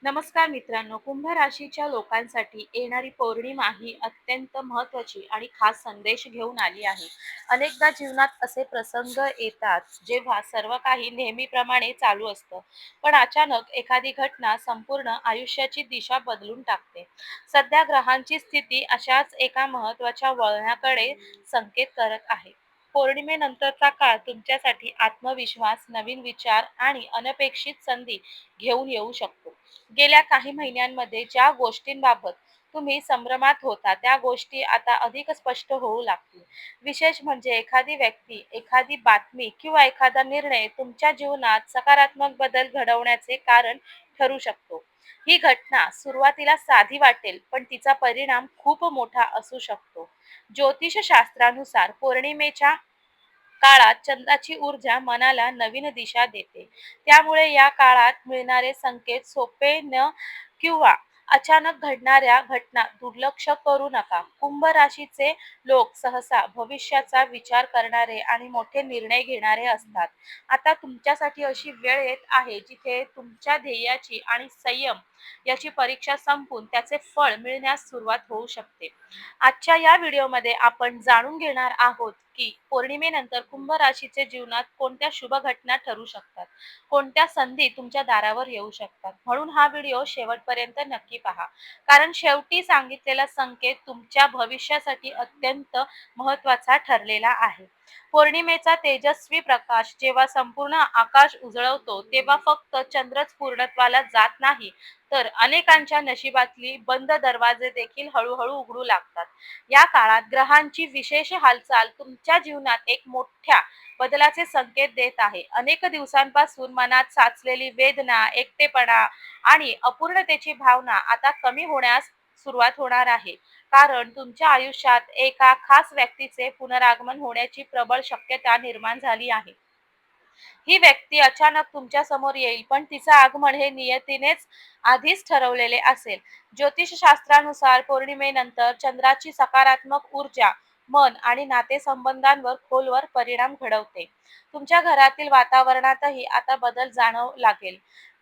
नमस्कार मित्रांनो, कुंभ राशीच्या लोकांसाठी येणारी पौर्णिमा ही अत्यंत महत्त्वाची आणि खास संदेश घेऊन आली आहे. अनेकदा जीवनात असे प्रसंग येतात जेव्हा सर्व काही नेहमीप्रमाणे चालू असतं, पण अचानक एखादी घटना संपूर्ण आयुष्याची दिशा बदलून टाकते. सध्या ग्रहांची स्थिती अशाच एका महत्त्वाच्या वळणाकडे संकेत करत आहे. पौर्णिमेनंतरचा काळ तुमच्यासाठी आत्मविश्वास, नवीन विचार आणि अनपेक्षित संधी घेऊन येऊ शकतो. गेल्या काही महिन्यांमध्ये ज्या गोष्टींबाबत तुम्ही संभ्रमात होता त्या गोष्टी आता अधिक स्पष्ट होऊ लागतील. विशेष म्हणजे एखादी व्यक्ती, एखादी बातमी किंवा एखादा निर्णय तुमच्या जीवनात सकारात्मक बदल घडवण्याचे कारण ठरू शकतो. ही घटना सुरुवातीला साधी वाटेल, पण तिचा परिणाम खूप मोठा असू शकतो. ज्योतिषशास्त्रानुसार पौर्णिमेच्या काळात चंद्राची ऊर्जा मनाला नवीन दिशा देते. त्यामुळे या काळात मिळणारे संकेत सोपे न किंवा अचानक घडणाऱ्या घटना दुर्लक्ष करू नका. कुंभ राशीचे लोक सहसा भविष्याचा विचार करणारे आणि मोठे निर्णय घेणारे असतात. आता तुमच्यासाठी अशी वेळ येत आहे जिथे तुमच्या ध्येयाची आणि संयम याची परीक्षा संपून त्याचे फळ मिळण्यास सुरुवात होऊ शकते. आजच्या या व्हिडिओमध्ये आपण जाणून घेणार आहोत की पौर्णिमेनंतर कुंभ राशीचे जीवनात कोणत्या शुभ घटना ठरू शकतात, कोणत्या संधी तुमच्या दारावर येऊ शकतात. म्हणून हा व्हिडिओ शेवटपर्यंत नक्की पहा, कारण शेवटी सांगितलेला संकेत तुमच्या भविष्यासाठी अत्यंत महत्त्वाचा ठरलेला आहे. पौर्णिमेचा तेजस्वी प्रकाश जेव्हा संपूर्ण आकाश उजळवतो तेव्हा फक्त चंद्रच पूर्णत्वाला जात नाही, तर अनेकांच्या नशिबातली बंद दरवाजे देखील हळूहळू उघडू लागतात. या काळात ग्रहांची विशेष हालचाल तुमच्या जीवनात एक मोठ्या बदलाचे संकेत देत आहे. अनेक दिवसांपासून मनात साचलेली वेदना, एकटेपणा आणि अपूर्णतेची भावना आता कमी होण्यास सुरुवात होणार आहे. कारण तुमच्या आयुष्यात एका खास व्यक्तीचे पुनरागमन होण्याची प्रबळ शक्यता निर्माण झाली आहे. ही व्यक्ती अचानक तुमच्या समोर येईल, पण तिचं आगमन हे नियतीनेच आधीच ठरवलेले असेल. ज्योतिषशास्त्रानुसार पौर्णिमेनंतर चंद्राची सकारात्मक ऊर्जा मन आणि नातेसंबंधांवर खोलवर परिणाम घडवते. तुमच्या घरातील वातावरणातही आता बदल जाणवू लागेल.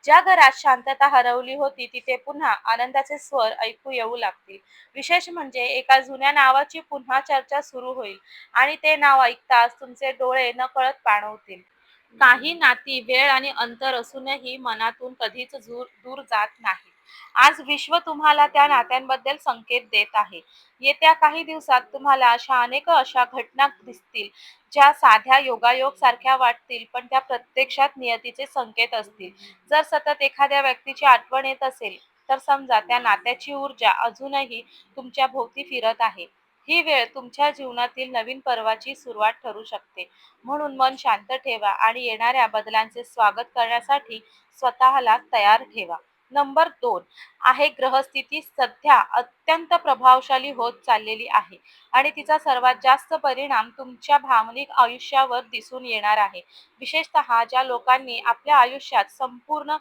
ज्या घरात शांतता हरवली होती तिथे पुन्हा आनंदाचे स्वर ऐकू येऊ लागतील. विशेष म्हणजे एका जुन्या नावाची पुन्हा चर्चा सुरू होईल आणि ते नाव ऐकताच तुमचे डोळे नकळत पाणवतील. काही नाती वेळ आणि अंतर असूनही मनातून कधीच दूर जात नाहीत. आज विश्व तुम्हाला त्या नात्यांबद्दल संकेत देत आहे. येत्या काही दिवसात तुम्हाला अशा घटना दिसतील ज्या साध्या योगायोग सारख्या वाटतील, पण त्या प्रत्यक्षात नियतीचे संकेत असतील. जर सतत एखाद्या व्यक्तीची आठवण येत असेल तर समजा त्या नात्याची ऊर्जा अजूनही तुमच्या भोवती फिरत आहे. ही वेळ तुमच्या जीवनातील नवीन पर्वाची सुरुवात ठरू शकते. म्हणून मन शांत ठेवा आणि येणाऱ्या बदलांचे स्वागत करण्यासाठी स्वतःला तयार ठेवा. नंबर 2 आहे ग्रहस्थिती सध्या अत्यंत प्रभावशाली होत चाललेली आहे आणि तिचा सर्वात जास्त परिणाम तुमच्या भावनिक आयुष्यावर दिसून येणार आहे. विशेषतः ज्या लोकांनी आपल्या आयुष्यात संपूर्ण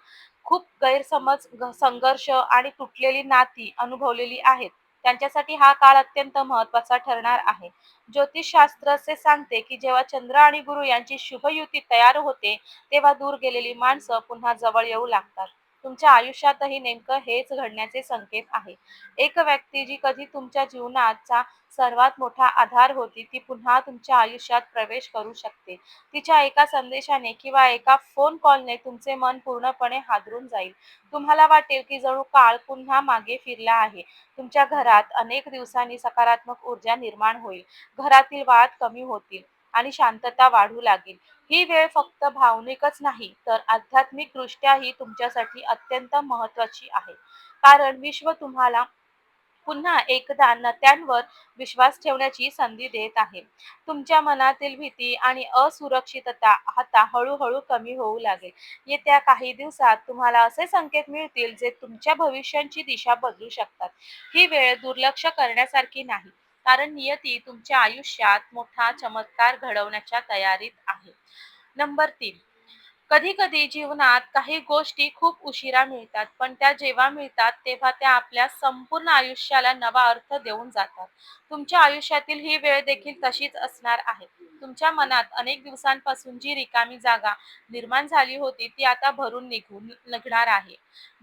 खूप गैरसमज, संघर्ष आणि तुटलेली नाती अनुभवलेली आहेत, त्यांच्यासाठी हा काळ अत्यंत महत्त्वाचा ठरणार आहे. ज्योतिषशास्त्र असे सांगते की जेव्हा चंद्र आणि गुरु यांची शुभयुती तयार होते तेव्हा दूर गेलेली माणसं पुन्हा जवळ येऊ लागतात. तुमच्या आयुष्यातही नेमकं हेच घडण्याचे संकेत आहे. एक व्यक्ती जी कधी तुमच्या जीवनाचा सर्वात मोठा आधार होती ती पुन्हा तुमच्या आयुष्यात प्रवेश करू शकते. तिच्या एका संदेशाने किंवा एका फोन कॉलने तुमचे मन पूर्णपणे हादरून जाईल. तुम्हाला वाटेल की जणू काळ पुन्हा मागे फिरला आहे. तुमच्या घरात अनेक दिवसांनी सकारात्मक ऊर्जा निर्माण होईल. घरातील वाद कमी होतील आणि शांतता वाढू लागेल. ही वेळ फक्त भावनिकच नाही तर आध्यात्मिक दृष्ट्याही तुमच्यासाठी अत्यंत महत्त्वाची आहे. कारण विश्व तुम्हाला पुन्हा एकदा नात्यांवर विश्वास ठेवण्याची संधी देत आहे. तुमच्या मनातील भीती आणि असुरक्षितता आता हळूहळू कमी होऊ लागेल. येत्या काही दिवसात तुम्हाला असे संकेत मिळतील जे तुमच्या भविष्याची दिशा बदलू शकतात. ही वेळ दुर्लक्ष करण्यासारखी नाही, कारण नियती तुमच्या आयुष्यात मोठा चमत्कार घडवण्याच्या तयारीत आहे. नंबर 3, कधी-कधी जीवनात काही गोष्टी खूप उशिरा मिळतात, पण त्या जेव्हा मिळतात तेव्हा त्या आपल्या संपूर्ण आयुष्याला नवा अर्थ देऊन जातात. तुमच्या आयुष्यातील ही वेळ देखील तशीच असणार आहे. तुमच्या मनात अनेक दिवसांपासून जी रिकामी जागा निर्माण झाली होती ती आता भरून निघणार आहे.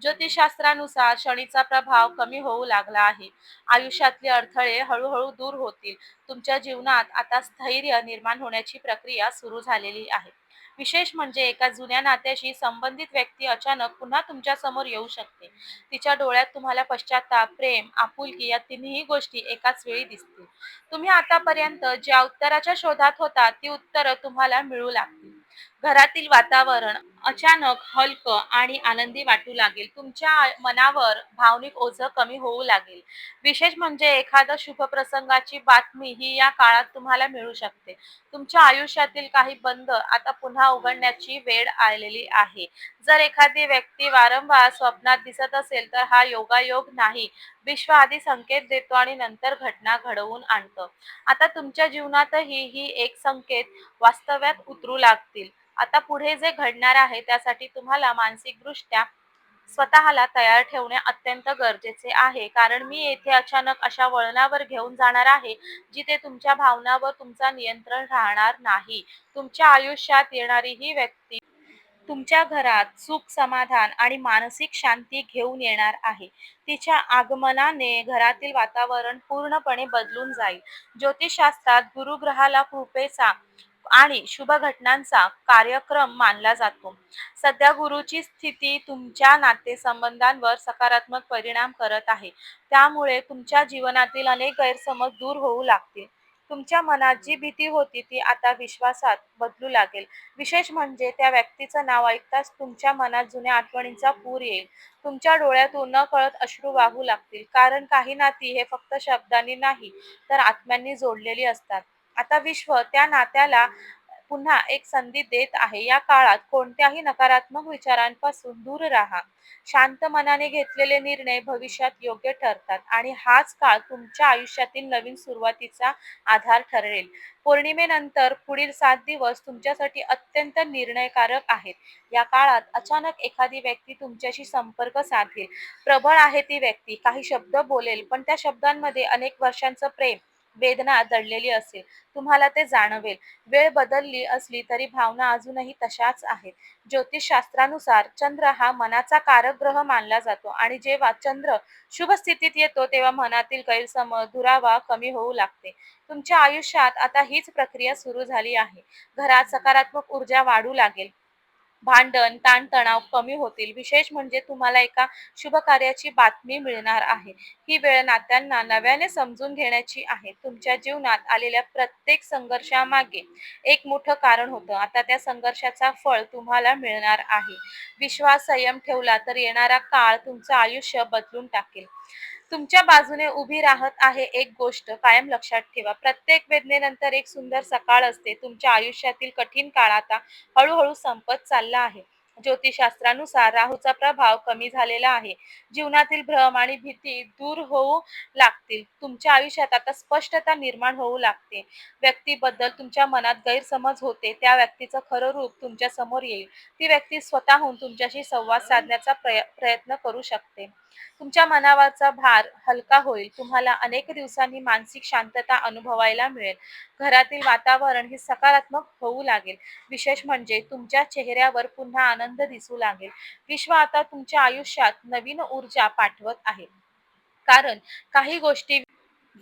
ज्योतिषशास्त्रानुसार शनीचा प्रभाव कमी होऊ लागला आहे. आयुष्यातले अडथळे हळूहळू दूर होतील. तुमच्या जीवनात आता स्थैर्य निर्माण होण्याची प्रक्रिया सुरू झालेली आहे. विशेष म्हणजे एका जुन्या नात्याशी संबंधित व्यक्ती अचानक पुन्हा तुमच्या समोर येऊ शकते. तिच्या डोळ्यात तुम्हाला पश्चाताप, प्रेम, आपुलकी या तिन्ही गोष्टी एकाच वेळी दिसतील. तुम्ही आतापर्यंत ज्या उत्तराच्या शोधात होता ती उत्तरं तुम्हाला मिळू लागतील. घरातील वातावरण अचानक हलकं आणि आनंदी वाटू लागेल. तुमच्या मनावर भावनिक ओझं कमी होऊ लागेल. विशेष म्हणजे एखाद्या शुभप्रसंगाची बातमी ही या काळात तुम्हाला मिळू शकते. तुमच्या आयुष्यातील काही बंध आता पुन्हा उघडण्याची वेळ आलेली आहे. जर एखादी व्यक्ती वारंवार स्वप्नात दिसत असेल तर हा योगायोग नाही. विश्व आधी संकेत देतो आणि नंतर घटना घडवून आणतं. आता तुमच्या जीवनातही ही एक संकेत वास्तव्यात उतरू लागतील. आता पुढे जे घडणार आहे त्यासाठी तुम्हाला मानसिकदृष्ट्या स्वतःला तयार ठेवणे अत्यंत गरजेचे आहे. कारण मी येथे अचानक अशा वळणावर घेऊन जाणार आहे जिथे तुमच्या भावनावर तुमचा नियंत्रण राहणार नाही. तुमच्या आयुष्यात येणारी ही व्यक्ती तुमच्या घरात सुख, समाधान आणि मानसिक शांती घेऊन येणार आहे. तिच्या आगमनाने घरातील वातावरण पूर्णपणे बदलून जाईल. ज्योतिषशास्त्रात गुरुग्रहाला कृपेचा आणि शुभ घटनांचा कार्यक्रम मानला जातो. सध्या गुरुची स्थिती तुमच्या नातेसंबंधांवर सकारात्मक परिणाम करत आहे. त्यामुळे तुमच्या जीवनातील अनेक गैरसमज दूर होऊ लागतील. तुमच्या मनात जी भीती होती ती आता विश्वासात बदलू लागेल. विशेष म्हणजे त्या व्यक्तीचं नाव ऐकताच तुमच्या मनात जुन्या आठवणींचा पूर येईल. तुमच्या डोळ्यातून नकळत अश्रू वाहू लागतील. कारण काही नाती हे फक्त शब्दांनी नाही तर आत्म्यांनी जोडलेली असतात. आता विश्व त्या नात्याला पुन्हा एक संधी देत आहे. या काळात कोणत्याही नकारात्मक विचारांपासून दूर राहा. शांत मनाने घेतलेले निर्णय भविष्यात योग्य ठरतात आणि हाच काळ तुमच्या आयुष्यातील नवीन सुरुवातीचा आधार ठरेल. पौर्णिमेनंतर पुढील 7 दिवस तुमच्यासाठी अत्यंत निर्णयकारक आहेत. या काळात अचानक एखादी व्यक्ती तुमच्याशी संपर्क साधेल. प्रबळ आहे ती व्यक्ती, काही शब्द बोलेल, पण त्या शब्दांमध्ये अनेक वर्षांचं प्रेम, वेदना दडलेली असेल. तुम्हाला ते जाणवेल. वेळ बदलली असली तरी भावना अजूनही तशाच आहेत. ज्योतिषशास्त्रानुसार चंद्र हा मनाचा कारक ग्रह मानला जातो आणि जेव्हा चंद्र शुभ स्थितीत येतो तेव्हा मनातील गैरसमज, दुरावा कमी होऊ लागते. तुमच्या आयुष्यात आता हीच प्रक्रिया सुरू झाली आहे. घरात सकारात्मक ऊर्जा वाढू लागेल. भांडण, ताणतणाव कमी होतील. विशेष म्हणजे तुम्हाला एका शुभ कार्याची बातमी मिळणार आहे. ही वेळ नात्यांना नव्याने समजून घेण्याची आहे. तुमच्या जीवनात आलेल्या प्रत्येक संघर्षामागे एक मोठं कारण होतं. आता त्या संघर्षाचा फळ तुम्हाला मिळणार आहे. विश्वास, संयम ठेवला तर येणारा काळ तुमचं आयुष्य बदलून टाकेल. तुमच्या बाजूने उभी राहत आहे एक गोष्ट कायम लक्षात ठेवा. प्रत्येक वेदनेनंतर एक सुंदर सकाळ असते. तुमच्या आयुष्यातील कठीण काळ आता हळूहळू संपत चालला आहे. ज्योतिषशास्त्रानुसार राहूचा प्रभाव कमी झालेला आहे. जीवनातील भ्रम आणि भीती दूर होऊ लागतील. तुमच्या आयुष्यात आता स्पष्टता निर्माण होऊ लागते. व्यक्तीबद्दल तुमच्या मनात गैरसमज होते त्या व्यक्तीचं खरं रूप तुमच्या समोर येईल. ती व्यक्ती स्वतःहून तुमच्याशी संवाद साधण्याचा प्रयत्न करू शकते. तुमच्या मनावरचा भार हलका होईल. तुम्हाला अनेक दिवसांनी मानसिक शांतता अनुभवायला मिळेल. घरातील वातावरण हे सकारात्मक होऊ लागेल. विशेष म्हणजे तुमच्या चेहऱ्यावर पुन्हा आनंद दिसू लागेल. विश्व आता तुमच्या आयुष्यात नवीन ऊर्जा पाठवत आहे. कारण काही गोष्टी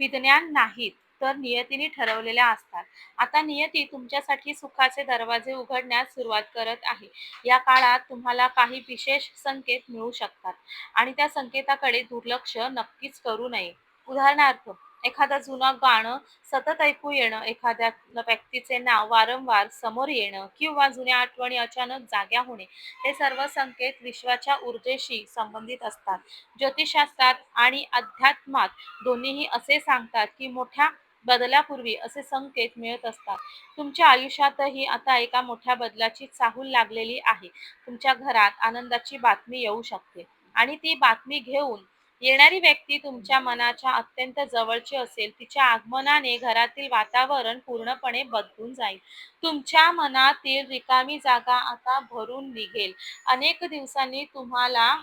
विज्ञान नाहीत तर नियतीने ठरवलेल्या असतात. आता नियती तुमच्यासाठी सुखाचे दरवाजे उघडण्यास सुरुवात करत आहे. या काळात तुम्हाला काही विशेष संकेत मिळू शकतात आणि त्या संकेताकडे दुर्लक्ष नक्कीच करू नये. उदाहरणार्थ, एखादं जुनं गाणं सतत ऐकू येणं, एखाद्या व्यक्तीचे नाव वारंवार समोर येणं किंवा जुन्या आठवणी अचानक जाग्या होणे, हे सर्व संकेत विश्वाच्या ऊर्जेशी संबंधित असतात. ज्योतिषशास्त्रात आणि अध्यात्मात दोन्हीही असे सांगतात की मोठ्या बदलापूर्वी असे संकेत मिळत असतात. तुमच्या आयुष्यातही आता एका मोठ्या बदलाची चाहूल लागलेली आहे. तुमच्या घरात आनंदाची बातमी येऊ शकते आणि ती बातमी घेऊन येणारी व्यक्ती तुमच्या मनाच्या अत्यंत जवळची असेल. तिच्या आगमनाने घरातील वातावरण पूर्णपणे बदलून जाईल. तुमच्या मनातील रिकामी जागा आता भरून निघेल. अनेक दिवसांनी तुम्हाला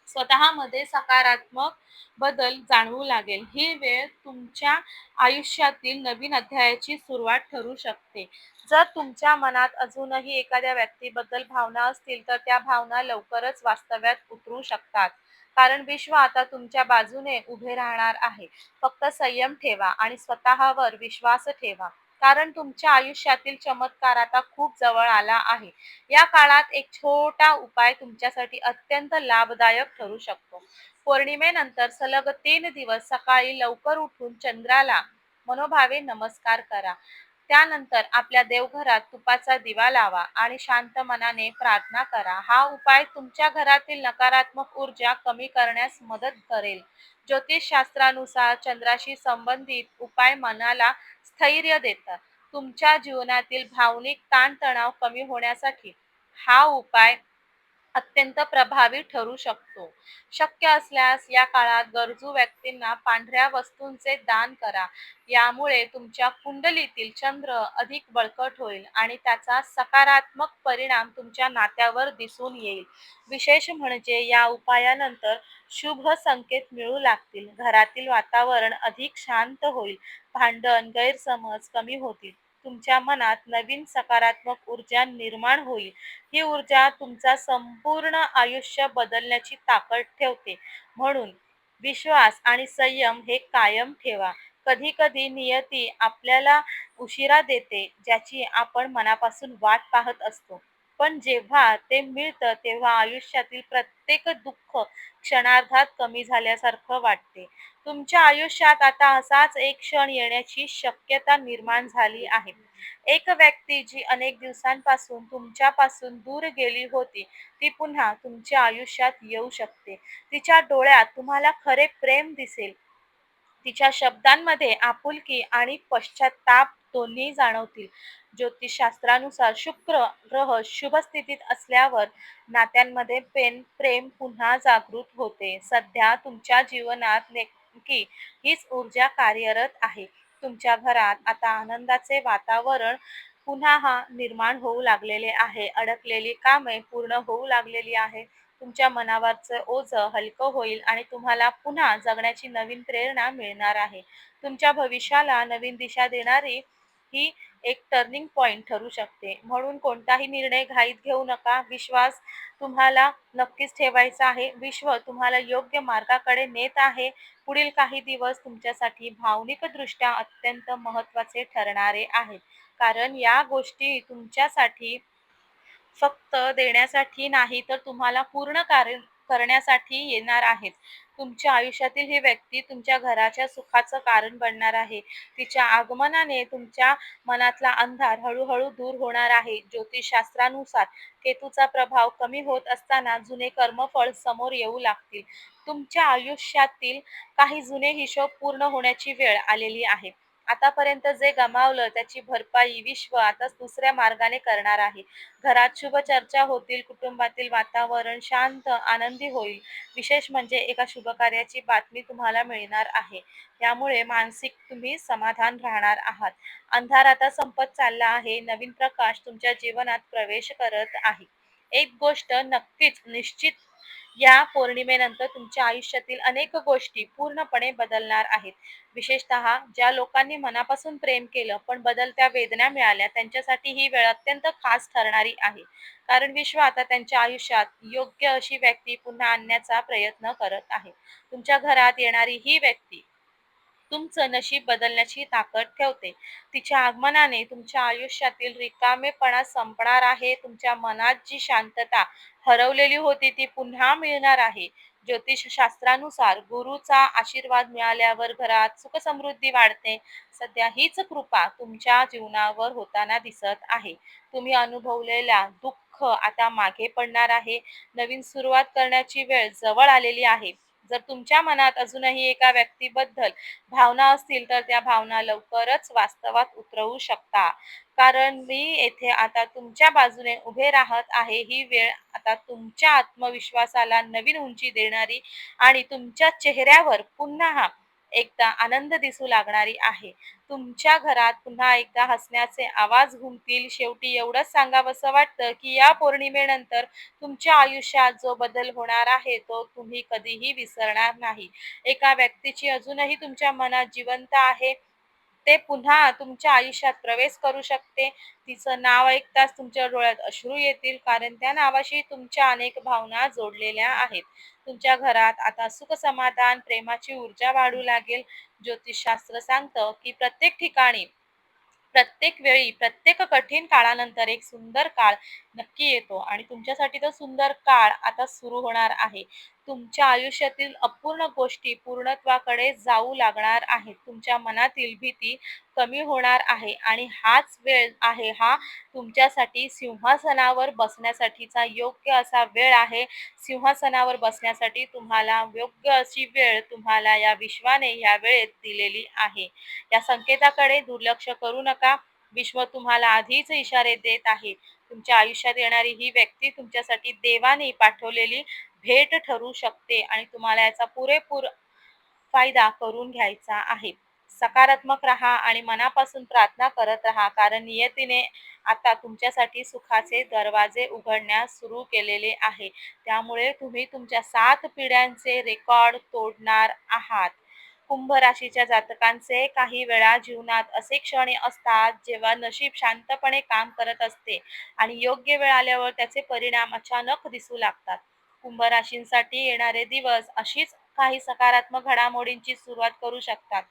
स्वतःमध्ये सकारात्मक बदल जाणवू लागेल. ही वेळ तुमच्या आयुष्यातील नवीन अध्यायाची सुरुवात ठरू शकते. जर तुमच्या मनात अजूनही एखाद्या व्यक्तीबद्दल भावना असतील, तर त्या भावना लवकरच वास्तव्यात उतरू शकतात. कारण विश्व आता तुमच्या बाजूने उभे राहणार आहे. फक्त संयम ठेवा आणि स्वतःवर विश्वास ठेवा. कारण तुमच्या आयुष्यातील चमत्कार आता खूप जवळ आला आहे. या काळात एक छोटा उपाय तुमच्यासाठी अत्यंत लाभदायक ठरू शकतो. पौर्णिमेनंतर सलग 3 दिवस सकाळी लवकर उठून चंद्राला मनोभावे नमस्कार करा. त्यानंतर आपल्या देवघरात तुपाचा दिवा लावा आणि शांत मनाने प्रार्थना करा. हा उपाय तुमच्या घरातील नकारात्मक ऊर्जा कमी करण्यास मदत करेल. ज्योतिषशास्त्रानुसार चंद्राशी संबंधित उपाय मनाला स्थैर्य देतात. तुमच्या जीवनातील भावनिक ताणतणाव कमी होण्यासाठी हा उपाय अत्यंत प्रभावी ठरू शकतो. शक्य असल्यास या काळात गरजू व्यक्तींना पांढऱ्या वस्तूंचे दान करा. यामुळे तुमच्या कुंडलीतील चंद्र अधिक बळकट होईल आणि त्याचा सकारात्मक परिणाम तुमच्या नात्यावर दिसून येईल. विशेष म्हणजे या उपायानंतर शुभ संकेत मिळू लागतील. घरातील वातावरण अधिक शांत होईल. भांडण, गैरसमज कमी होतील. तुमच्या मनात नवीन सकारात्मक ऊर्जा निर्माण होईल. ही ऊर्जा तुमचा संपूर्ण आयुष्य बदलण्याची ताकद ठेवते. म्हणून विश्वास आणि संयम हे कायम ठेवा. कधी कधी नियती आपल्याला उशिरा देते, ज्याची आपण मनापासून वाट पाहत असतो. पण जेव्हा ते मिळतं तेव्हा आयुष्यातील प्रत्येक दुःख क्षणार्धात कमी झाल्यासारखं वाटते. तुमच्या आयुष्यात आता असाच एक क्षण येण्याची शक्यता निर्माण झाली आहे. एक व्यक्ती जी अनेक दिवसांपासून तुमच्यापासून दूर गेली होती, ती पुन्हा तुमच्या आयुष्यात येऊ शकते. तिच्या डोळ्यात तुम्हाला खरे प्रेम दिसेल. तिच्या शब्दांमध्ये आपुलकी आणि पश्चाताप दोन्ही जाणवतील. ज्योतिषशास्त्रानुसार शुक्र ग्रह शुभ स्थितीत असल्यावर नात्यांमध्ये प्रेम पुन्हा जागृत होते. सध्या तुमच्या जीवनात नेमकी हीच ऊर्जा कार्यरत आहे. तुमच्या घरात आता आनंदाचे वातावरण पुन्हा निर्माण होऊ लागलेले आहे. अडकलेली कामे पूर्ण होऊ लागलेली आहे. तुमच्या मनावरचं ओझं हलकं होईल आणि तुम्हाला पुन्हा जगण्याची नवीन प्रेरणा मिळणार आहे. तुमच्या भविष्याला नवीन दिशा देणारी ही एक टर्निंग पॉइंट ठरू शकते. म्हणून कोणताही निर्णय घाईत घेऊ नका. विश्वास तुम्हाला नक्कीच ठेवायचा आहे. विश्व तुम्हाला योग्य मार्गाकडे नेत आहे. पुढील काही दिवस तुमच्यासाठी भावनिकदृष्ट्या अत्यंत महत्त्वाचे ठरणारे आहेत. कारण या गोष्टी तुमच्यासाठी फक्त देण्यासाठी नाही, तर तुम्हाला पूर्ण कार्य करण्यासाठी येणार आहेत. तुमच्या आयुष्यातील ही व्यक्ती तुमच्या घराच्या सुखाचं कारण बनणार आहे. तिच्या आगमनाने तुमच्या मनातला अंधार हळूहळू दूर होणार आहे. ज्योतिषशास्त्रानुसार केतूचा प्रभाव कमी होत असताना जुने कर्मफळ समोर येऊ लागतील. तुमच्या आयुष्यातील काही जुने हिशोब पूर्ण होण्याची वेळ आलेली आहे. आतापर्यंत जे गमावलं त्याची भरपाई विश्व आता दुसऱ्या मार्गाने करणार आहे. घरात शुभ चर्चा होतील. कुटुंबातील वातावरण शांत आनंदी होईल. विशेष म्हणजे एका शुभकार्याची बातमी तुम्हाला मिळणार आहे. यामुळे मानसिक तुम्ही समाधान राहणार आहात. अंधार आता संपत चालला आहे. नवीन प्रकाश तुमच्या जीवनात प्रवेश करत आहे. एक गोष्ट नक्कीच निश्चित, या पौर्णिमेनंतर तुमच्या आयुष्यातील अनेक गोष्टी पूर्णपणे बदलणार आहेत. विशेषतः ज्या लोकांनी मनापासून प्रेम केलं पण बदलत्या वेदना मिळाल्या, त्यांच्यासाठी ही वेळ अत्यंत खास ठरणारी आहे. कारण विश्व आता त्यांच्या आयुष्यात योग्य अशी व्यक्ती पुन्हा आणण्याचा प्रयत्न करत आहे. तुमच्या घरात येणारी ही व्यक्ती तुमचं नशीब बदलण्याची ताकद ठेवते. तिच्या आगमनाने तुमच्या आयुष्यातील रिकामेपणा संपणार आहे. तुमच्या मनात जी शांतता हरवलेली होती ती पुन्हा मिळणार आहे. ज्योतिषशास्त्रानुसार गुरुचा आशीर्वाद मिळाल्यावर घरात सुखसमृद्धी वाढते. सध्या हीच कृपा तुमच्या जीवनावर होताना दिसत आहे. तुम्ही अनुभवलेला दुःख आता मागे पडणार आहे. नवीन सुरुवात करण्याची वेळ जवळ आलेली आहे. जर तुमच्या मनात अजूनही एका व्यक्तीबद्दल भावना असतील, तर त्या भावना लवकरच वास्तवात उतरवू शकता. कारण मी येथे आता तुमच्या बाजूने उभे राहत आहे. ही वेळ आता तुमच्या आत्मविश्वासाला नवीन उंची देणारी आणि तुमच्या चेहऱ्यावर पुन्हा एकदा आनंद दिसू लागणारी आहे. तुमच्या घरात पुन्हा एकदा हसण्याचे आवाज घुमतील. शेवटी एवढंच सांगावसं वाटतं, की या पौर्णिमेनंतर तुमच्या आयुष्यात जो बदल होणार आहे, तो तुम्ही कधीही विसरणार नाही. एका व्यक्तीची अजूनही तुमच्या मनात जिवंत आहे. ते पुन्हा तुमच्या आयुष्यात प्रवेश करू शकते. तिचं नाव ऐकताच तुमच्या डोळ्यात अश्रू येतील, कारण त्या नावाशी तुमच्या अनेक भावना जोडलेल्या आहेत. तुमच्या घरात आता सुख, समाधान, प्रेमाची ऊर्जा वाढू लागेल. ज्योतिषशास्त्र सांगतं, की प्रत्येक ठिकाणी, प्रत्येक वेळी, प्रत्येक कठीण काळानंतर एक सुंदर काळ नक्की येतो आणि तुमच्यासाठी तो सुंदर काळ आता सुरू होणार आहे. तुमच्या आयुष्यातील अपूर्ण गोष्टी पूर्णत्वाकडे जाऊ लागणार आहेत. तुमच्या मनातील भीती कमी होणार आहे आणि हाच वेळ आहे, हा तुमच्यासाठी सिंहासनावर बसण्यासाठीचा योग्य असा वेळ आहे. सिंहासनावर बसण्यासाठी तुम्हाला योग्य अशी वेळ तुम्हाला या विश्वाने या वेळेत दिलेली आहे. या संकेताकडे दुर्लक्ष करू नका. विश्व तुम्हाला आधीच इशारे देत आहे. तुमच्या आयुष्यात येणारी ही व्यक्ती तुमच्यासाठी देवाने पाठवलेली भेट ठरू शकते आणि तुम्हाला याचा पुरेपूर फायदा करून घ्यायचा आहे. सकारात्मक राहा आणि मनापासून प्रार्थना करत राहा, कारण नियतीने आता तुमच्यासाठी सुखाचे दरवाजे उघडण्यास सुरू केलेले आहे. त्यामुळे तुम्ही तुमच्या 7 पिढ्यांचे रेकॉर्ड तोडणार आहात. कुंभ राशीच्या जातकांचे काही वेळा जीवनात असे क्षण असतात, जेव्हा नशीब शांतपणे काम करत असते आणि योग्य वेळ आल्यावर त्याचे परिणाम अचानक दिसू लागतात. कुंभ राशींसाठी येणारे दिवस अशीच काही सकारात्मक घडामोडींची सुरुवात करू शकतात.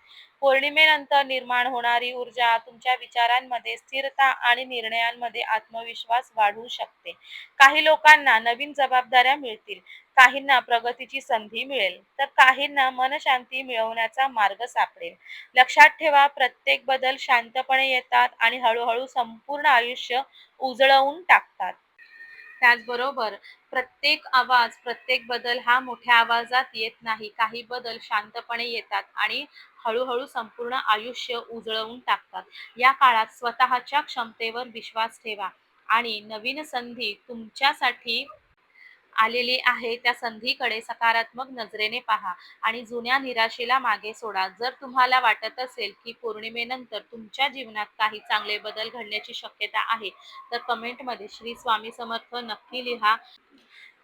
पौर्णिमेनंतर निर्माण होणारी ऊर्जा तुमच्या विचारांमध्ये स्थिरता आणि निर्णयांमध्ये आत्मविश्वास वाढवू शकते. काही लोकांना नवीन जबाबदाऱ्या मिळतील, काहींना प्रगतीची संधी मिळेल, तर काहींना मनशांती मिळवण्याचा मार्ग सापडेल. लक्षात ठेवा, प्रत्येक बदल शांतपणे येतात आणि हळूहळू संपूर्ण आयुष्य उजळवून टाकतात. त्याचबरोबर प्रत्येक आवाज, प्रत्येक बदल हा मोठ्या आवाजात येत नाही. काही बदल शांतपणे येतात आणि हळूहळू संपूर्ण आयुष्य उजळवून टाकतात. या काळात स्वतःच्या क्षमतेवर विश्वास ठेवा आणि नवीन संधी तुमच्यासाठी आलेली आहे त्या संधीकडे सकारात्मक नजरेने पहा आणि जुन्या निराशेला मागे सोडा. जर तुम्हाला वाटत असेल, की पौर्णिमेनंतर तुमच्या जीवनात काही चांगले बदल घडण्याची शक्यता आहे, तर कमेंटमध्ये श्री स्वामी समर्थ नक्की लिहा.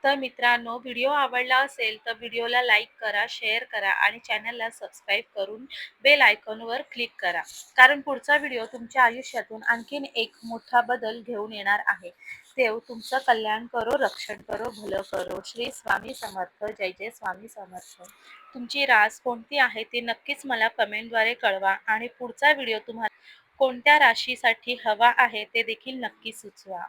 तर मित्रांनो, व्हिडिओ आवडला असेल तर व्हिडिओला लाईक करा, शेअर करा आणि चॅनलला सबस्क्राईब करून बेल आयकॉनवर क्लिक करा. कारण पुढचा व्हिडिओ तुमच्या आयुष्यातून आणखीन एक मोठा बदल घेऊन येणार आहे. देव तुमचं कल्याण करो, रक्षण करो, भलं करो. श्री स्वामी समर्थ. जय जय स्वामी समर्थ. तुमची रास कोणती आहे ती नक्कीच मला कमेंटद्वारे कळवा आणि पुढचा व्हिडिओ तुम्हाला कोणत्या राशीसाठी हवा आहे ते देखील नक्की सुचवा.